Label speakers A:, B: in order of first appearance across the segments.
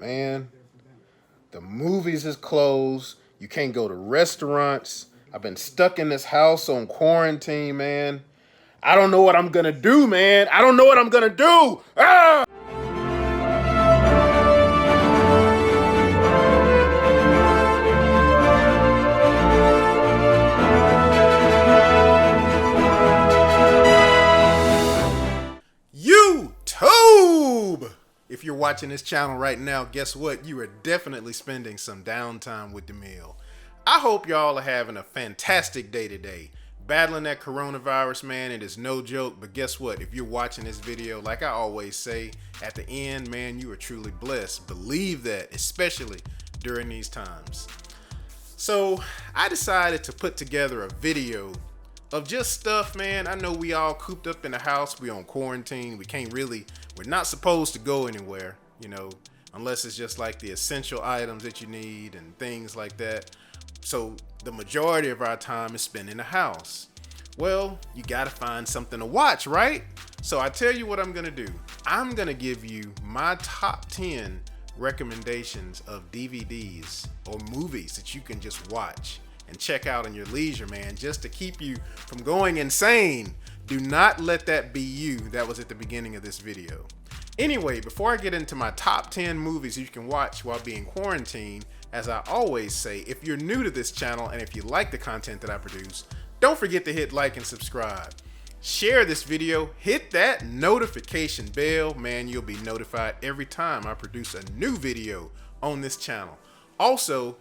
A: man. The movies is closed. You can't go to restaurants. I've been stuck in this house on quarantine, man. I don't know what I'm gonna do, man. I don't know what I'm gonna do. Ah! YouTube! If you're watching this channel right now, guess what? You are definitely spending some downtime with DeMille. I hope y'all are having a fantastic day today. Battling that coronavirus, man, it is no joke, but guess what? If you're watching this video, like I always say, at the end, man, you are truly blessed. Believe that, especially during these times. So I decided to put together a video of just stuff, man. I know we all cooped up in the house. We on quarantine. We're not supposed to go anywhere, unless it's just like the essential items that you need and things like that. So the majority of our time is spent in the house. Well, you gotta find something to watch, right? So I tell you what I'm gonna do. I'm gonna give you my top 10 recommendations of DVDs or movies that you can just watch and check out in your leisure, man, just to keep you from going insane. Do not let that be you. That was at the beginning of this video. Anyway, before I get into my top 10 movies you can watch while being quarantined, as I always say, if you're new to this channel and if you like the content that I produce, don't forget to hit like and subscribe. Share this video, hit that notification bell, man, you'll be notified every time I produce a new video on this channel. Also,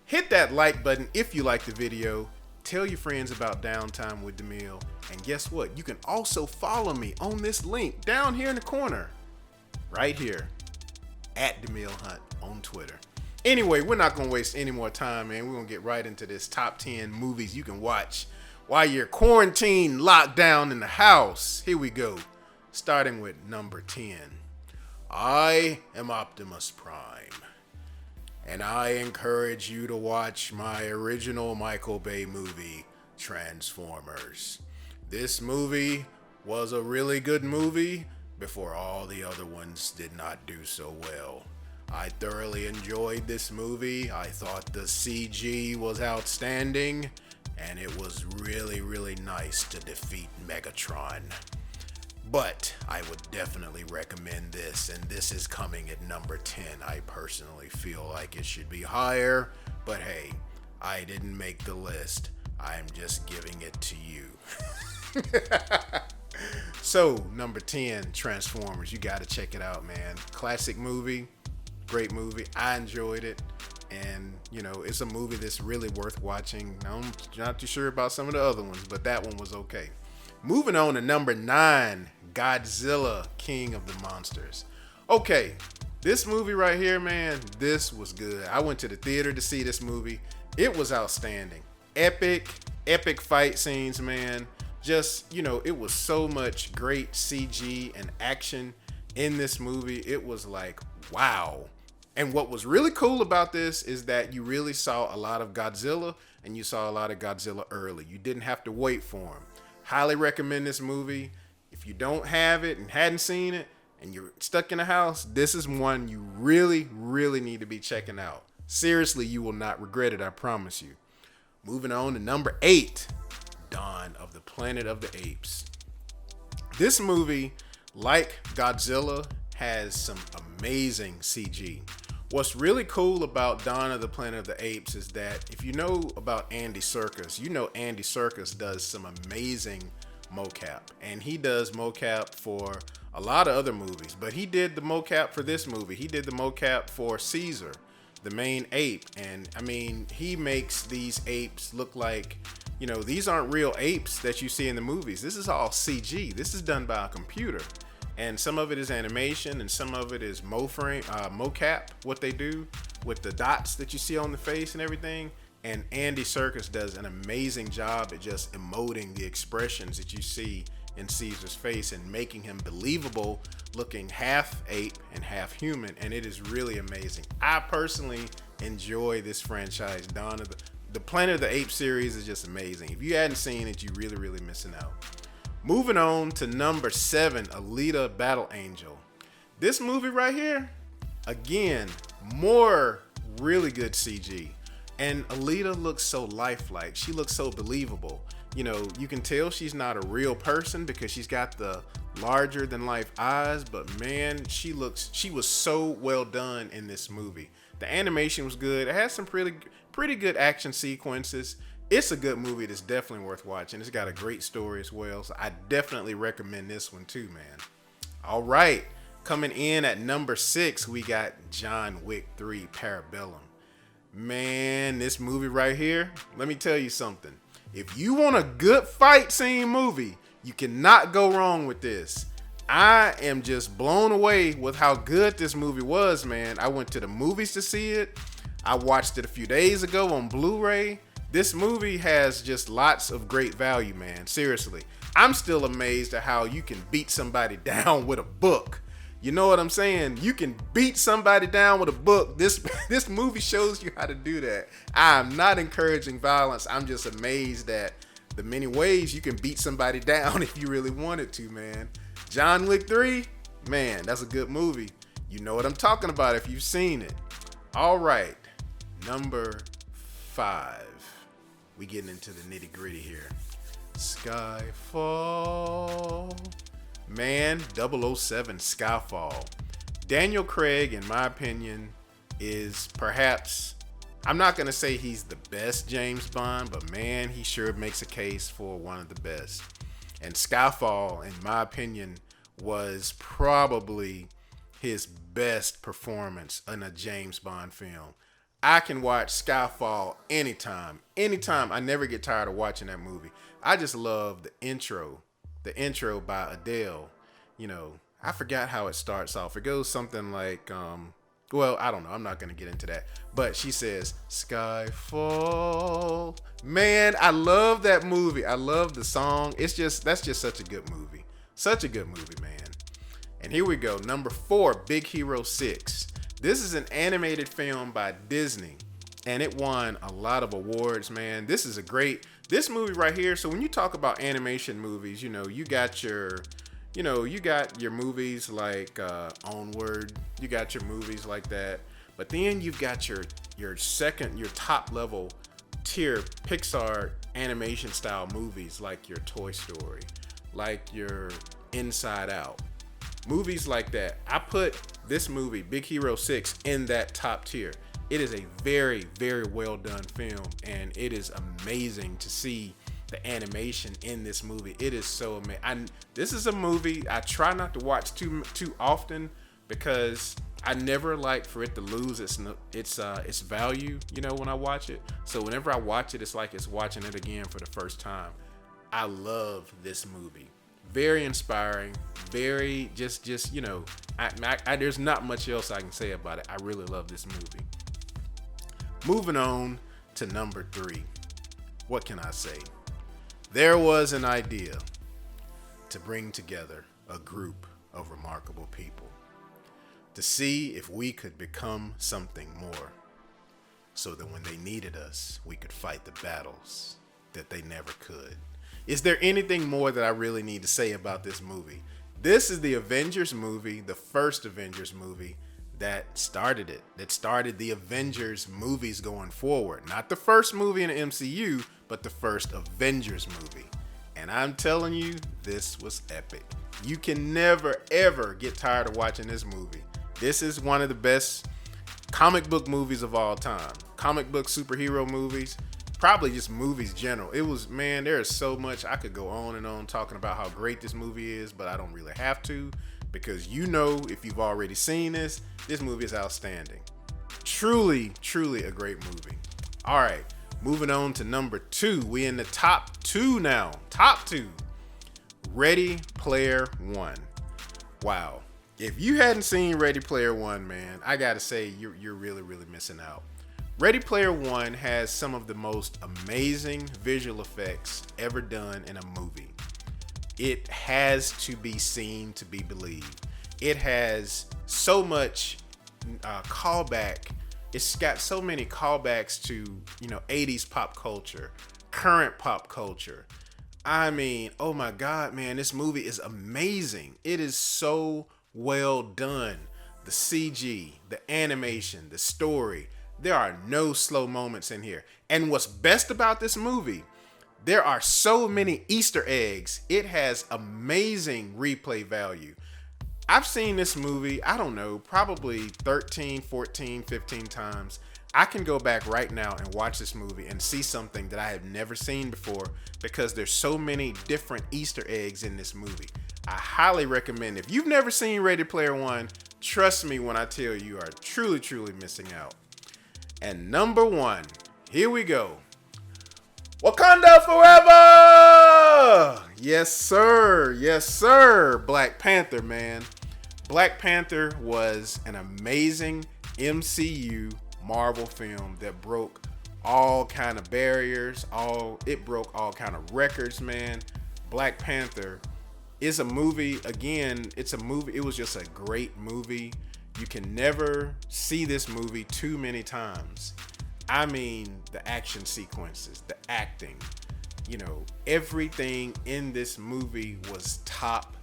A: hit that like button if you like the video. Tell your friends about Downtime with DeMille. And guess what? You can also follow me on this link down here in the corner. Right here. At DeMille Hunt on Twitter. Anyway, we're not going to waste any more time, man. We're going to get right into this top 10 movies you can watch while you're quarantined, locked down in the house. Here we go. Starting with number 10. I am Optimus Prime. And I encourage you to watch my original Michael Bay movie, Transformers. This movie was a really good movie before all the other ones did not do so well. I thoroughly enjoyed this movie. I thought the CG was outstanding, and it was really, really nice to defeat Megatron. But I would definitely recommend this, and this is coming at number 10. I personally feel like it should be higher, but hey, I didn't make the list. I'm just giving it to you. So, number 10, Transformers. You gotta check it out, man. Classic movie, great movie. I enjoyed it, and it's a movie that's really worth watching. I'm not too sure about some of the other ones, but that one was okay. Moving on to number 9, Godzilla, King of the Monsters. Okay, this movie right here, man, this was good. I went to the theater to see this movie. It was outstanding. Epic fight scenes, man. Just, it was so much great CG and action in this movie. It was like, wow. And what was really cool about this is that you really saw a lot of Godzilla, and you saw a lot of Godzilla early. You didn't have to wait for him. Highly recommend this movie. If you don't have it and hadn't seen it and you're stuck in the house, this is one you really, really need to be checking out. Seriously, you will not regret it, I promise you. Moving on to number 8, Dawn of the Planet of the Apes. This movie, like Godzilla, has some amazing CG. What's really cool about Dawn of the Planet of the Apes is that if you know about Andy Serkis, Andy Serkis does some amazing mocap, and he does mocap for a lot of other movies, but he did the mocap for this movie. He did the mocap for Caesar, the main ape, and I mean, he makes these apes look like, these aren't real apes that you see in the movies. This is all CG. This is done by a computer. And some of it is animation, and some of it is mocap, what they do with the dots that you see on the face and everything. And Andy Serkis does an amazing job at just emoting the expressions that you see in Caesar's face and making him believable, looking half ape and half human. And it is really amazing. I personally enjoy this franchise. Dawn of the Planet of the Apes series is just amazing. If you hadn't seen it, you're really, really missing out. Moving on to number 7, Elita Battle Angel. This movie right here, again, More really good CG. And Alita looks so lifelike. She looks so believable. You know, you can tell she's not a real person because she's got the larger than life eyes, but man, she was so well done in this movie. The animation was good. It has some pretty good action sequences. It's a good movie that's definitely worth watching. It's got a great story as well. So I definitely recommend this one too, man. All right. Coming in at number 6, we got John Wick 3 Parabellum. Man, this movie right here, let me tell you something. If you want a good fight scene movie, you cannot go wrong with this. I am just blown away with how good this movie was, man. I went to the movies to see it. I watched it a few days ago on Blu-ray. This movie has just lots of great value, man. Seriously. I'm still amazed at how you can beat somebody down with a book. You know what I'm saying? You can beat somebody down with a book. This movie shows you how to do that. I'm not encouraging violence. I'm just amazed at the many ways you can beat somebody down if you really wanted to, man. John Wick 3, man, that's a good movie. You know what I'm talking about if you've seen it. All right, number 5. We getting into the nitty gritty here. Skyfall. Man, 007 Skyfall. Daniel Craig, in my opinion, is perhaps, I'm not going to say he's the best James Bond, but man, he sure makes a case for one of the best. And Skyfall, in my opinion, was probably his best performance in a James Bond film. I can watch Skyfall anytime. Anytime. I never get tired of watching that movie. I just love the intro. The intro by Adele. You know, I forgot how it starts off. It goes something like, well, I don't know. I'm not going to get into that. But she says, Skyfall. Man, I love that movie. I love the song. That's just such a good movie. Such a good movie, man. And here we go. Number 4, Big Hero 6. This is an animated film by Disney. And it won a lot of awards, man. This movie right here. So when you talk about animation movies, you got your movies like Onward. You got your movies like that. But then you've got your top level tier Pixar animation style movies like your Toy Story, like your Inside Out. Movies like that. I put this movie, Big Hero 6, in that top tier. It is a very, very well done film, and it is amazing to see the animation in this movie. It is so amazing. This is a movie I try not to watch too often because I never like for it to lose its value, when I watch it. So whenever I watch it, it's like it's watching it again for the first time. I love this movie. Very inspiring. Very there's not much else I can say about it. I really love this movie. Moving on to number 3. What can I say? There was an idea to bring together a group of remarkable people to see if we could become something more, so that when they needed us, we could fight the battles that they never could. Is there anything more that I really need to say about this movie? This is the Avengers movie, the first Avengers movie that started it. That started the Avengers movies going forward. Not the first movie in the MCU, but the first Avengers movie. And I'm telling you, this was epic. You can never, ever get tired of watching this movie. This is one of the best comic book movies of all time. Comic book superhero movies. Probably just movies general. It was, man, there is so much. I could go on and on talking about how great this movie is, but I don't really have to, because if you've already seen this movie is outstanding. Truly, truly a great movie. All right, moving on to number 2. We in the top 2 now. Top 2. Ready Player One. Wow. If you hadn't seen Ready Player One, man, I gotta say you're really, really missing out. Ready Player One has some of the most amazing visual effects ever done in a movie. It has to be seen to be believed. It has so much callback. It's got so many callbacks to 80s pop culture, current pop culture. I mean, oh my God, man, this movie is amazing. It is so well done. the CG, the animation, the story. There are no slow moments in here. And what's best about this movie, there are so many Easter eggs. It has amazing replay value. I've seen this movie, I don't know, probably 13, 14, 15 times. I can go back right now and watch this movie and see something that I have never seen before because there's so many different Easter eggs in this movie. I highly recommend it. If you've never seen Ready Player One, trust me when I tell you are truly, truly missing out. And number one, here we go. Wakanda forever! Yes, sir. Yes, sir. Black Panther, man. Black Panther was an amazing MCU Marvel film that broke all kind of barriers. It broke all kind of records, man. Black Panther is a movie. Again, it's a movie. It was just a great movie. You can never see this movie too many times. I mean, the action sequences, the acting, everything in this movie was top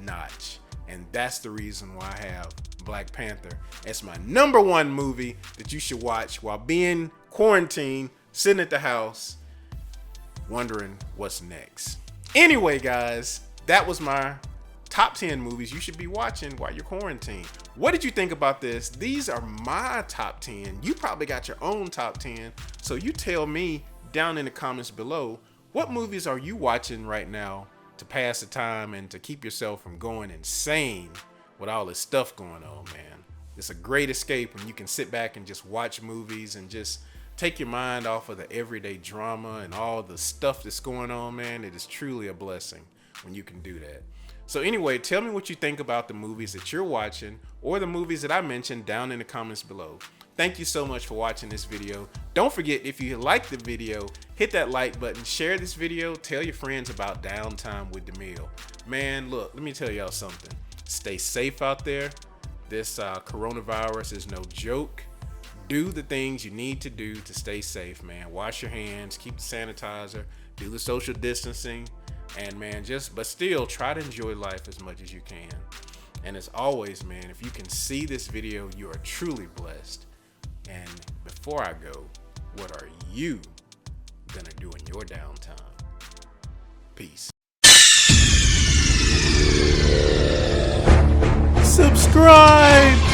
A: notch. And that's the reason why I have Black Panther as my number one movie that you should watch while being quarantined, sitting at the house, wondering what's next. Anyway, guys, that was my top 10 movies you should be watching while you're quarantined. What did you think about this? These are my top 10. You probably got your own top 10. So you tell me down in the comments below, what movies are you watching right now to pass the time and to keep yourself from going insane with all this stuff going on, man? It's a great escape when you can sit back and just watch movies and just take your mind off of the everyday drama and all the stuff that's going on, man. It is truly a blessing when you can do that. So anyway, tell me what you think about the movies that you're watching or the movies that I mentioned down in the comments below. Thank you so much for watching this video. Don't forget, if you like the video, hit that like button, share this video, tell your friends about Downtime with Demille. Man, look, let me tell y'all something. Stay safe out there. This coronavirus is no joke. Do the things you need to do to stay safe, man. Wash your hands, keep the sanitizer, do the social distancing, and man, but still try to enjoy life as much as you can. And as always, man, if you can see this video, you are truly blessed. And before I go, what are you gonna do in your downtime? Peace. Subscribe!